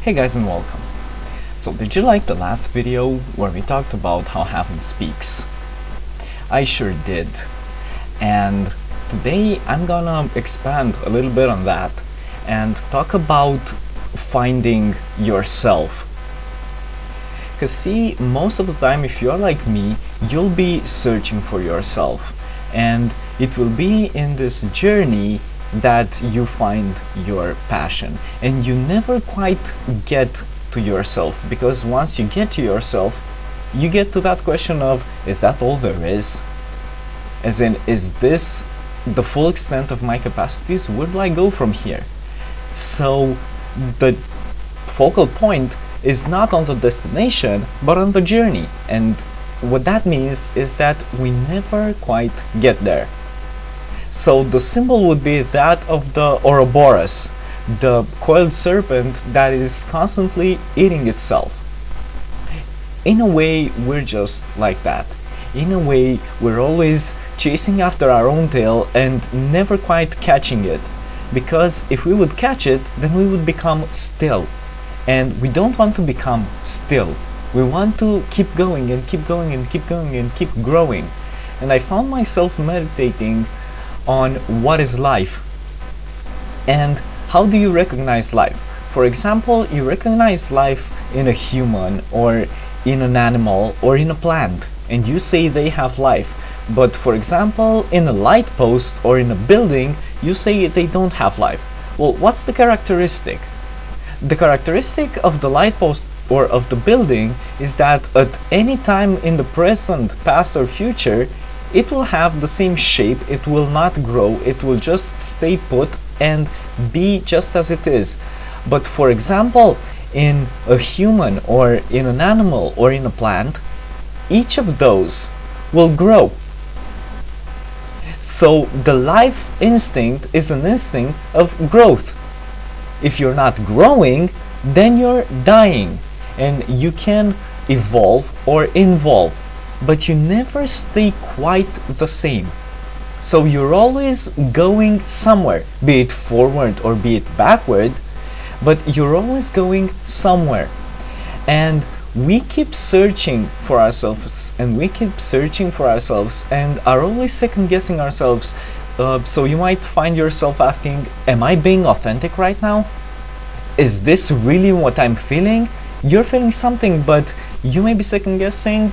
Hey guys, and welcome. So did you like the last video where we talked about how heaven speaks? I sure did. And today I'm gonna expand a little bit on that and talk about finding yourself. Because see, most of the time if you're like me, you'll be searching for yourself, and it will be in this journey that you find your passion, and you never quite get to yourself, because once you get to yourself, you get to that question of, is that all there is? As in, is this the full extent of my capacities? Where do I go from here? So the focal point is not on the destination, but on the journey. And what that means is that we never quite get there. So the symbol would be that of the Ouroboros, the coiled serpent that is constantly eating itself. In a way, we're just like that. In a way, we're always chasing after our own tail and never quite catching it. Because if we would catch it, then we would become still. And we don't want to become still. We want to keep going and keep going and keep going and keep growing. And I found myself meditating on what is life and how do you recognize life. For example, you recognize life in a human or in an animal or in a plant, and you say they have life. But for example, in a light post or in a building, you say they don't have life. Well, what's the characteristic? The characteristic of the light post or of the building is that at any time in the present, past or future, it will have the same shape, it will not grow, it will just stay put and be just as it is. But for example, in a human or in an animal or in a plant, each of those will grow. So the life instinct is an instinct of growth. If you're not growing, then you're dying, and you can evolve or involve, but you never stay quite the same. So you're always going somewhere, be it forward or be it backward, but you're always going somewhere. And we keep searching for ourselves, and we keep searching for ourselves, and are always second guessing ourselves. So you might find yourself asking, am I being authentic right now? Is this really what I'm feeling? You're feeling something, but you may be second guessing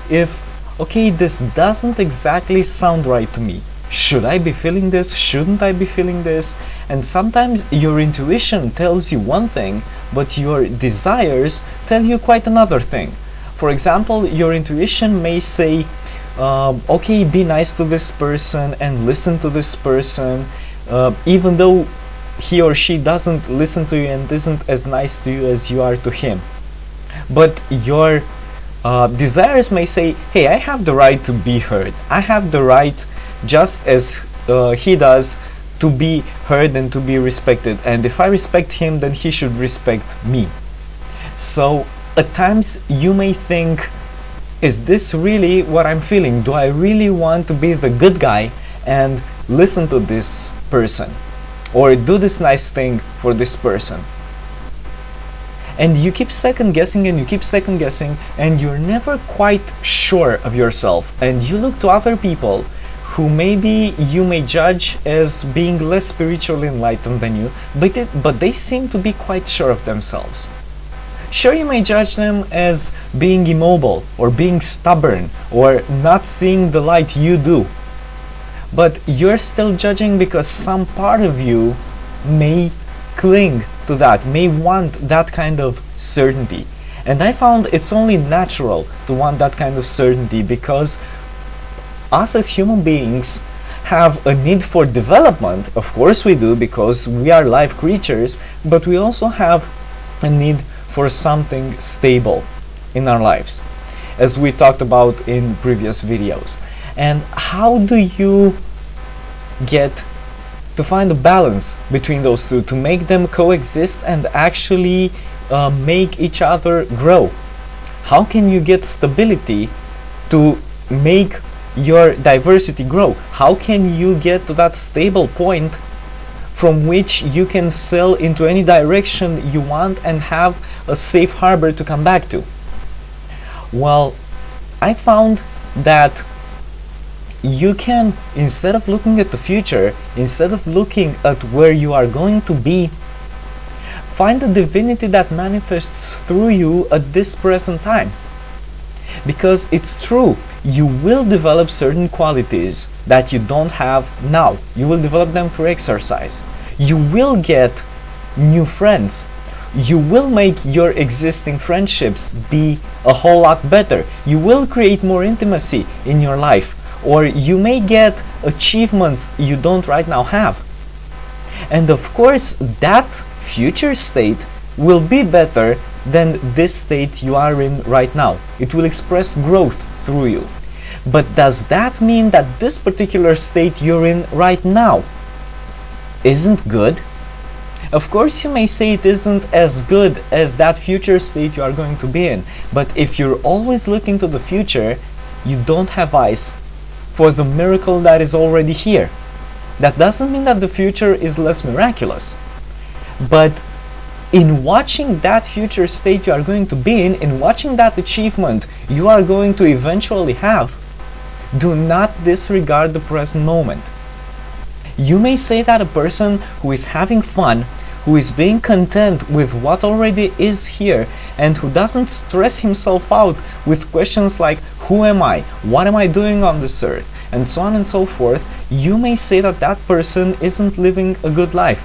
if, okay, this doesn't exactly sound right to me. Should I be feeling this? Shouldn't I be feeling this? And sometimes your intuition tells you one thing, but your desires tell you quite another thing. For example, your intuition may say, okay, be nice to this person and listen to this person, even though he or she doesn't listen to you and isn't as nice to you as you are to him. But your desires may say, hey, I have the right to be heard. I have the right, just as he does, to be heard and to be respected. And if I respect him, then he should respect me. So at times you may think, is this really what I'm feeling? Do I really want to be the good guy and listen to this person? Or do this nice thing for this person? And you keep second guessing and you keep second guessing, and you're never quite sure of yourself. And you look to other people who maybe you may judge as being less spiritually enlightened than you, but they seem to be quite sure of themselves. Sure, you may judge them as being immobile or being stubborn or not seeing the light you do. But you're still judging because some part of you may cling to that, may want that kind of certainty. And I found it's only natural to want that kind of certainty, because us as human beings have a need for development. Of course we do, because we are live creatures, but we also have a need for something stable in our lives, as we talked about in previous videos. And how do you get to find a balance between those two, to make them coexist and actually make each other grow? How can you get stability to make your diversity grow? How can you get to that stable point from which you can sail into any direction you want and have a safe harbor to come back to. Well, I found that you can, instead of looking at the future, instead of looking at where you are going to be, find the divinity that manifests through you at this present time. Because it's true, you will develop certain qualities that you don't have now. You will develop them through exercise. You will get new friends. You will make your existing friendships be a whole lot better. You will create more intimacy in your life. Or you may get achievements you don't right now have. And of course, that future state will be better than this state you are in right now. It will express growth through you. But does that mean that this particular state you're in right now isn't good? Of course, you may say it isn't as good as that future state you are going to be in. But if you're always looking to the future, you don't have eyes for the miracle that is already here. That doesn't mean that the future is less miraculous. But in watching that future state you are going to be in watching that achievement you are going to eventually have, do not disregard the present moment. You may say that a person who is having fun, who is being content with what already is here, and who doesn't stress himself out with questions like, who am I? What am I doing on this earth? And so on and so forth, you may say that that person isn't living a good life.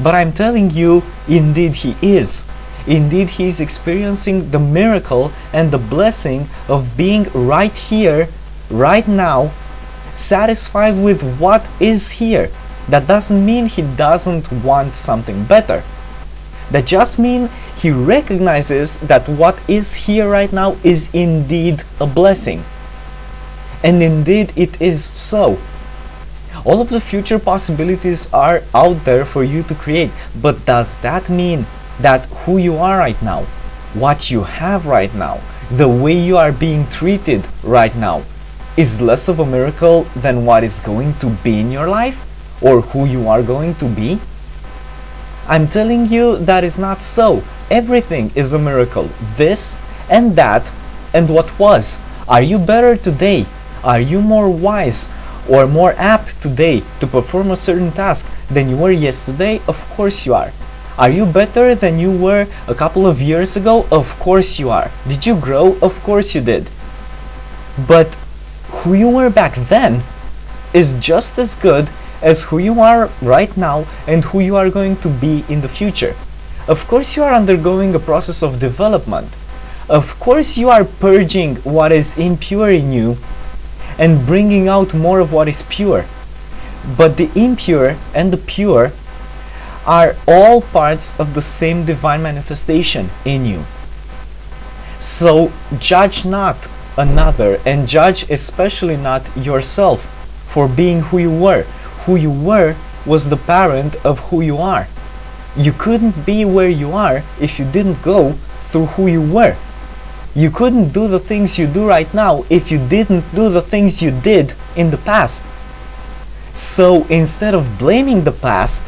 But I'm telling you, indeed he is. Indeed he is experiencing the miracle and the blessing of being right here, right now, satisfied with what is here. That doesn't mean he doesn't want something better. That just means he recognizes that what is here right now is indeed a blessing. And indeed it is so. All of the future possibilities are out there for you to create. But does that mean that who you are right now, what you have right now, the way you are being treated right now, is less of a miracle than what is going to be in your life? Or who you are going to be? I'm telling you that is not so. Everything is a miracle. This and that and what was. Are you better today? Are you more wise or more apt today to perform a certain task than you were yesterday? Of course you are. Are you better than you were a couple of years ago? Of course you are. Did you grow? Of course you did. But who you were back then is just as good as who you are right now and who you are going to be in the future. Of course you are undergoing a process of development. Of course you are purging what is impure in you and bringing out more of what is pure. But the impure and the pure are all parts of the same divine manifestation in you. So judge not another, and judge especially not yourself for being who you were. Who you were was the parent of who you are. You couldn't be where you are if you didn't go through who you were. You couldn't do the things you do right now if you didn't do the things you did in the past. So instead of blaming the past,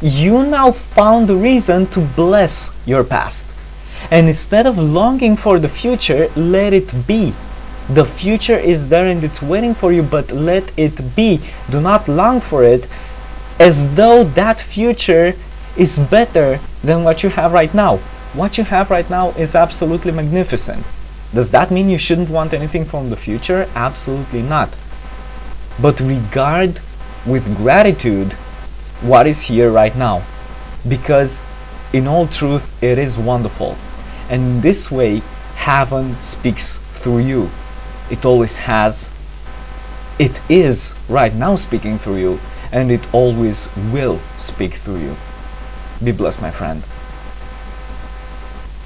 you now found a reason to bless your past. And instead of longing for the future, let it be. The future is there and it's waiting for you, but let it be. Do not long for it as though that future is better than what you have right now. What you have right now is absolutely magnificent. Does that mean you shouldn't want anything from the future? Absolutely not. But regard with gratitude what is here right now, because in all truth it is wonderful. And this way heaven speaks through you. It always has. It is right now speaking through you, and it always will speak through you. Be blessed, my friend.